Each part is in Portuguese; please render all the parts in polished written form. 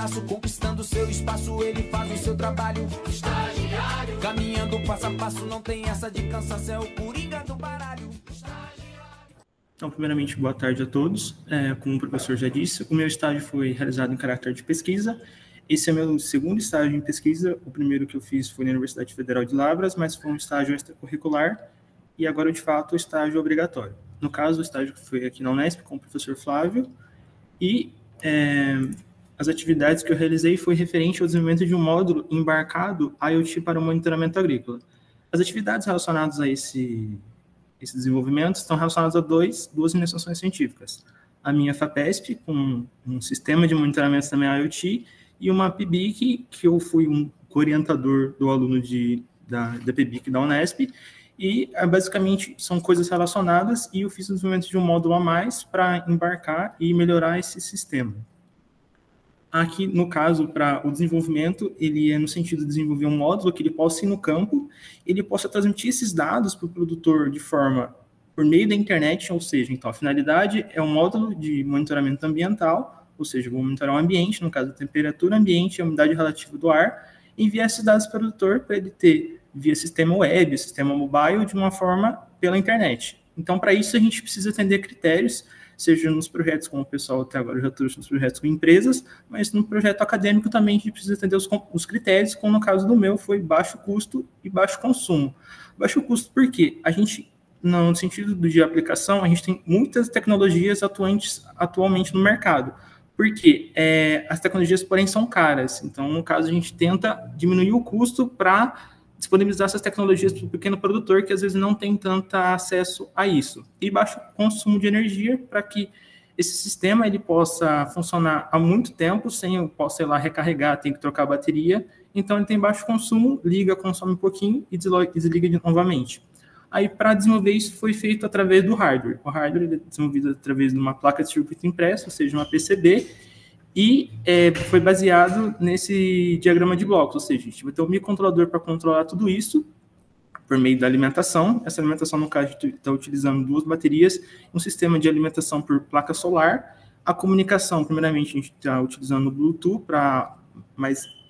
braço, conquistando seu espaço, ele faz o seu trabalho. Estagiário, caminhando passo a passo, não tem essa de cansaço, é o coringa do baralho. Então, primeiramente, boa tarde a todos. Como o professor já disse, o meu estágio foi realizado em caráter de pesquisa. Esse é meu segundo estágio em pesquisa. O primeiro que eu fiz foi na Universidade Federal de Lavras, mas foi um estágio extracurricular. E agora, de fato, o estágio obrigatório. No caso, o estágio que foi aqui na Unesp com o professor Flávio. E as atividades que eu realizei foi referente ao desenvolvimento de um módulo embarcado IoT para o monitoramento agrícola. As atividades relacionadas a esse desenvolvimento estão relacionadas a duas iniciações científicas. A minha FAPESP, com um sistema de monitoramento também IoT, e uma PIBIC, que eu fui um orientador do aluno da PIBIC da Unesp, e basicamente são coisas relacionadas, e eu fiz o desenvolvimento de um módulo a mais para embarcar e melhorar esse sistema. Aqui, no caso, para o desenvolvimento, ele é no sentido de desenvolver um módulo que ele possa ir no campo, ele possa transmitir esses dados para o produtor de forma por meio da internet, ou seja, então a finalidade é um módulo de monitoramento ambiental, ou seja, vou monitorar o ambiente, no caso a temperatura ambiente e a umidade relativa do ar, enviar esses dados para o produtor para ele ter via sistema web, sistema mobile, de uma forma pela internet. Então, para isso, a gente precisa atender critérios, seja nos projetos, como o pessoal até agora já trouxe nos projetos com empresas, mas no projeto acadêmico também a gente precisa atender os critérios, como no caso do meu foi baixo custo e baixo consumo. Baixo custo por quê? A gente, no sentido de aplicação, a gente tem muitas tecnologias atualmente no mercado, porque as tecnologias, porém, são caras. Então, no caso, a gente tenta diminuir o custo para disponibilizar essas tecnologias para o pequeno produtor que às vezes não tem tanto acesso a isso. E baixo consumo de energia para que esse sistema ele possa funcionar há muito tempo sem eu possa ir lá recarregar, tem que trocar a bateria. Então ele tem baixo consumo, liga, consome um pouquinho e desliga novamente. Aí para desenvolver isso foi feito através do hardware. O hardware ele é desenvolvido através de uma placa de circuito impresso, ou seja, uma PCB, e foi baseado nesse diagrama de blocos, ou seja, a gente vai ter um microcontrolador para controlar tudo isso por meio da alimentação. Essa alimentação, no caso, está utilizando duas baterias, um sistema de alimentação por placa solar. A comunicação, primeiramente, a gente está utilizando o Bluetooth para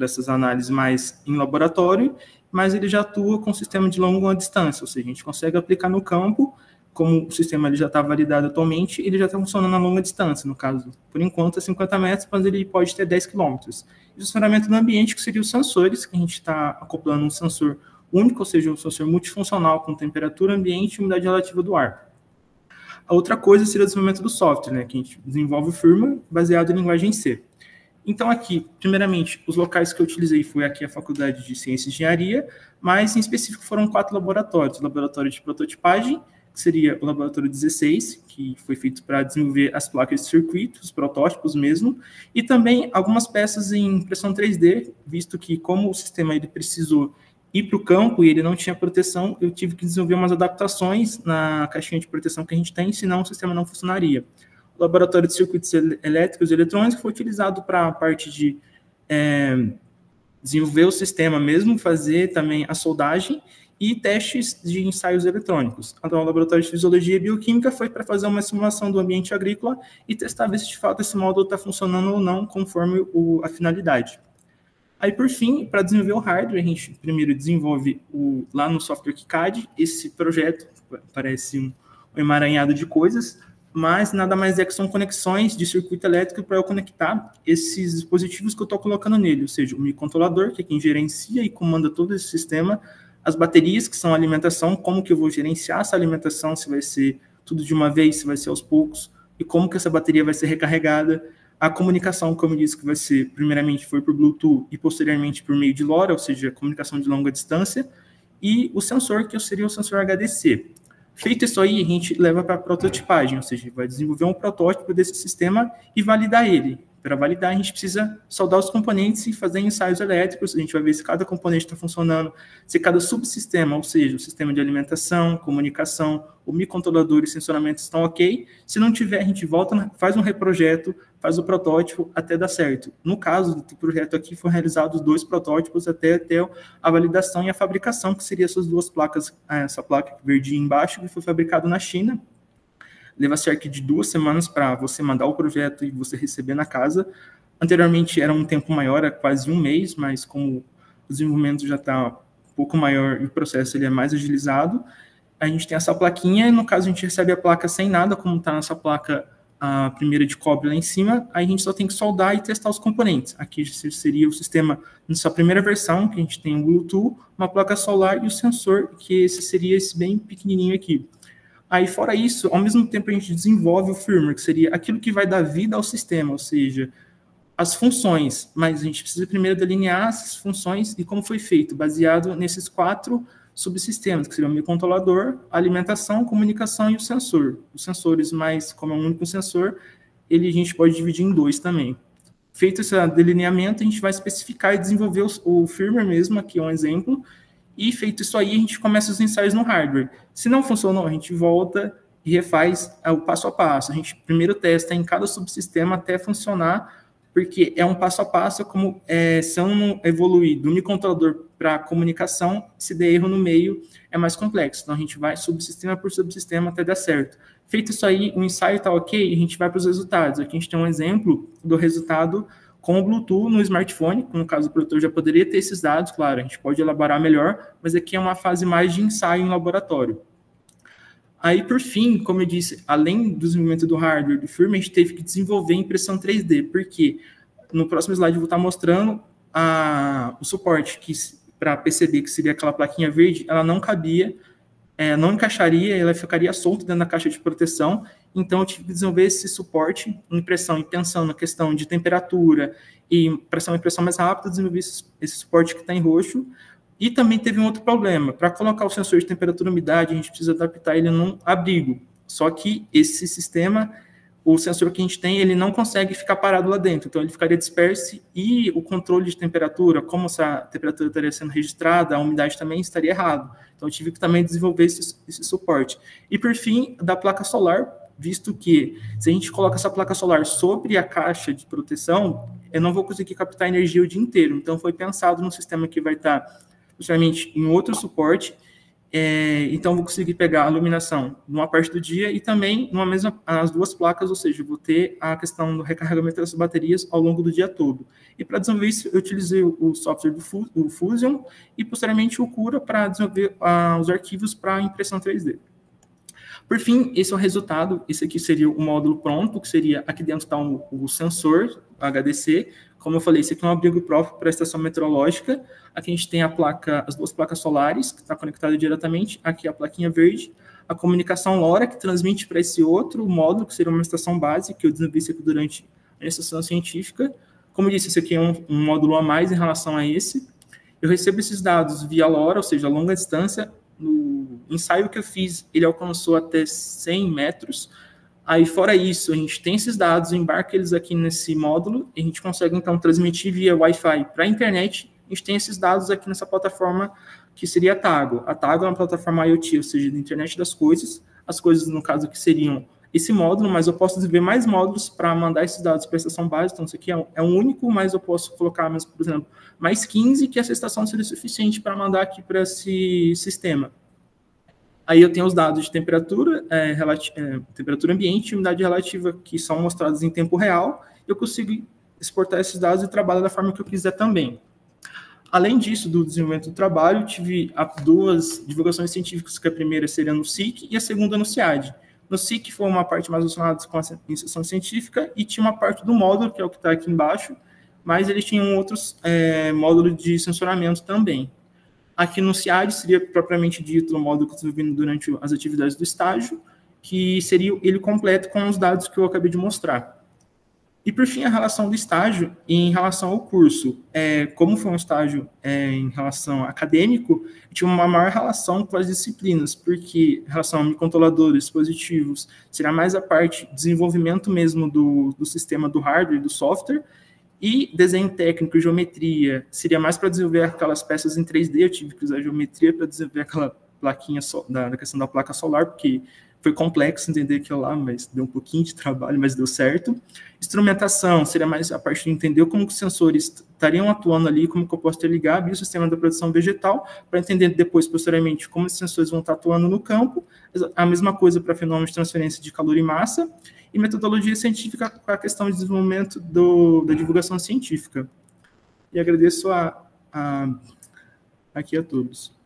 essas análises mais em laboratório, mas ele já atua com sistema de longa distância, ou seja, a gente consegue aplicar no campo. Como o sistema ele já está validado atualmente, ele já está funcionando a longa distância, no caso, por enquanto, é 50 metros, mas ele pode ter 10 quilômetros. E o funcionamento do ambiente, que seriam os sensores, que a gente está acoplando um sensor único, ou seja, um sensor multifuncional com temperatura ambiente e umidade relativa do ar. A outra coisa seria o desenvolvimento do software, né, que a gente desenvolve o firmware baseado em linguagem C. Então, aqui, primeiramente, os locais que eu utilizei foi aqui a Faculdade de Ciência e Engenharia, mas, em específico, foram 4 laboratórios. O laboratório de prototipagem, que seria o laboratório 16, que foi feito para desenvolver as placas de circuito, os protótipos mesmo, e também algumas peças em impressão 3D, visto que como o sistema ele precisou ir para o campo e ele não tinha proteção, eu tive que desenvolver umas adaptações na caixinha de proteção que a gente tem, senão o sistema não funcionaria. O laboratório de circuitos elétricos e eletrônicos foi utilizado para a parte de desenvolver o sistema mesmo, fazer também a soldagem, e testes de ensaios eletrônicos. Então, o laboratório de fisiologia e bioquímica foi para fazer uma simulação do ambiente agrícola e testar ver se de fato esse módulo está funcionando ou não conforme a finalidade. Aí, por fim, para desenvolver o hardware, a gente primeiro desenvolve lá no software KiCad. Esse projeto parece um emaranhado de coisas, mas nada mais é que são conexões de circuito elétrico para eu conectar esses dispositivos que eu estou colocando nele, ou seja, o microcontrolador, que é quem gerencia e comanda todo esse sistema, as baterias, que são a alimentação, como que eu vou gerenciar essa alimentação, se vai ser tudo de uma vez, se vai ser aos poucos, e como que essa bateria vai ser recarregada. A comunicação, como eu disse, que vai ser, primeiramente, foi por Bluetooth e, posteriormente, por meio de LoRa, ou seja, comunicação de longa distância, e o sensor, que seria o sensor HDC. Feito isso aí, a gente leva para a prototipagem, ou seja, vai desenvolver um protótipo desse sistema e validar ele. Para validar, a gente precisa soldar os componentes e fazer ensaios elétricos. A gente vai ver se cada componente está funcionando, se cada subsistema, ou seja, o sistema de alimentação, comunicação, o microcontrolador e sensoramento estão ok. Se não tiver, a gente volta, faz um reprojeto, faz o protótipo até dar certo. No caso do projeto aqui, foram realizados 2 protótipos até ter a validação e a fabricação, que seria essas duas placas, essa placa verdinha embaixo, que foi fabricado na China. Leva cerca de 2 semanas para você mandar o projeto e você receber na casa. Anteriormente era um tempo maior, era quase um mês, mas como o desenvolvimento já está um pouco maior e o processo ele é mais agilizado, a gente tem essa plaquinha, e no caso a gente recebe a placa sem nada, como está nessa placa a primeira de cobre lá em cima, aí a gente só tem que soldar e testar os componentes. Aqui seria o sistema, nessa primeira versão, que a gente tem o Bluetooth, uma placa solar e o sensor, que esse seria esse bem pequenininho aqui. Aí, fora isso, ao mesmo tempo a gente desenvolve o firmware, que seria aquilo que vai dar vida ao sistema, ou seja, as funções, mas a gente precisa primeiro delinear essas funções e como foi feito, baseado nesses 4 subsistemas, que seriam o microcontrolador, a alimentação, comunicação e o sensor. Os sensores, mas como é um único sensor, a gente pode dividir em 2 também. Feito esse delineamento, a gente vai especificar e desenvolver o firmware mesmo, aqui é um exemplo, e feito isso aí, a gente começa os ensaios no hardware. Se não funcionou, a gente volta e refaz o passo a passo. A gente primeiro testa em cada subsistema até funcionar, porque é um passo a passo, como se eu não evoluir do microcontrolador para comunicação, se der erro no meio, é mais complexo. Então, a gente vai subsistema por subsistema até dar certo. Feito isso aí, o ensaio está ok, a gente vai para os resultados. Aqui a gente tem um exemplo do resultado com o Bluetooth no smartphone. No caso, o produtor já poderia ter esses dados, claro, a gente pode elaborar melhor, mas aqui é uma fase mais de ensaio em laboratório. Aí, por fim, como eu disse, além do desenvolvimento do hardware do firmware, a gente teve que desenvolver impressão 3D, porque no próximo slide eu vou estar mostrando o suporte para PCB, que seria aquela plaquinha verde, ela não cabia, não encaixaria, ela ficaria solta dentro da caixa de proteção, então eu tive que desenvolver esse suporte em impressão, e pensando na questão de temperatura e para ser uma impressão mais rápida, desenvolver esse suporte que está em roxo. E também teve um outro problema. Para colocar o sensor de temperatura e umidade, a gente precisa adaptar ele num abrigo. Só que esse sistema, o sensor que a gente tem, ele não consegue ficar parado lá dentro. Então, ele ficaria disperso e o controle de temperatura, como essa temperatura estaria sendo registrada, a umidade também estaria errado. Então, eu tive que também desenvolver esse suporte. E, por fim, da placa solar, visto que se a gente coloca essa placa solar sobre a caixa de proteção, eu não vou conseguir captar energia o dia inteiro. Então, foi pensado num sistema que vai estar justamente em outro suporte, então vou conseguir pegar a iluminação numa parte do dia e também as 2 placas, ou seja, vou ter a questão do recarregamento das baterias ao longo do dia todo. E para desenvolver isso, eu utilizei o software do Fusion e posteriormente o Cura para desenvolver os arquivos para impressão 3D. Por fim, esse é o resultado, esse aqui seria o módulo pronto, que seria, aqui dentro está o sensor HDC, como eu falei, esse aqui é um abrigo próprio para a estação meteorológica, aqui a gente tem as 2 placas solares, que está conectada diretamente, aqui a plaquinha verde, a comunicação LoRa, que transmite para esse outro módulo, que seria uma estação base, que eu desenvolvi isso aqui durante a estação científica. Como eu disse, esse aqui é um módulo a mais em relação a esse. Eu recebo esses dados via LoRa, ou seja, a longa distância. No ensaio que eu fiz, ele alcançou até 100 metros. Aí, fora isso, a gente tem esses dados, embarca eles aqui nesse módulo, e a gente consegue, então, transmitir via Wi-Fi para a internet. A gente tem esses dados aqui nessa plataforma, que seria a Tago. A Tago é uma plataforma IoT, ou seja, da internet das coisas. As coisas, no caso, que seriam esse módulo, mas eu posso desenvolver mais módulos para mandar esses dados para a estação base. Então, isso aqui é um único, mas eu posso colocar, por exemplo, mais 15, que essa estação seria suficiente para mandar aqui para esse sistema. Aí eu tenho os dados de temperatura, temperatura ambiente e umidade relativa, que são mostrados em tempo real. Eu consigo exportar esses dados e trabalhar da forma que eu quiser também. Além disso, do desenvolvimento do trabalho, tive 2 divulgações científicas, que a primeira seria no SIC e a segunda no SIAD. No SIC foi uma parte mais relacionada com a iniciação científica e tinha uma parte do módulo, que é o que está aqui embaixo, mas eles tinham outros módulos de sensoramento também. Aqui no SIAD seria propriamente dito o módulo que eu estou desenvolvendo durante as atividades do estágio, que seria ele completo com os dados que eu acabei de mostrar. E, por fim, a relação do estágio em relação ao curso. Como foi um estágio em relação acadêmico, eu tive uma maior relação com as disciplinas, porque em relação a microcontroladores, dispositivos, será mais a parte de desenvolvimento mesmo do sistema, do hardware e do software, e desenho técnico e geometria seria mais para desenvolver aquelas peças em 3D, eu tive que usar geometria para desenvolver aquela plaquinha da questão da placa solar, porque Foi complexo entender aquilo lá, mas deu um pouquinho de trabalho, mas deu certo. Instrumentação seria mais a parte de entender como os sensores estariam atuando ali, como que eu posso interligar o biosistema da produção vegetal, para entender depois, posteriormente, como esses sensores vão estar atuando no campo. A mesma coisa para fenômenos de transferência de calor e massa. E metodologia científica com a questão de desenvolvimento da divulgação científica. E agradeço aqui a todos.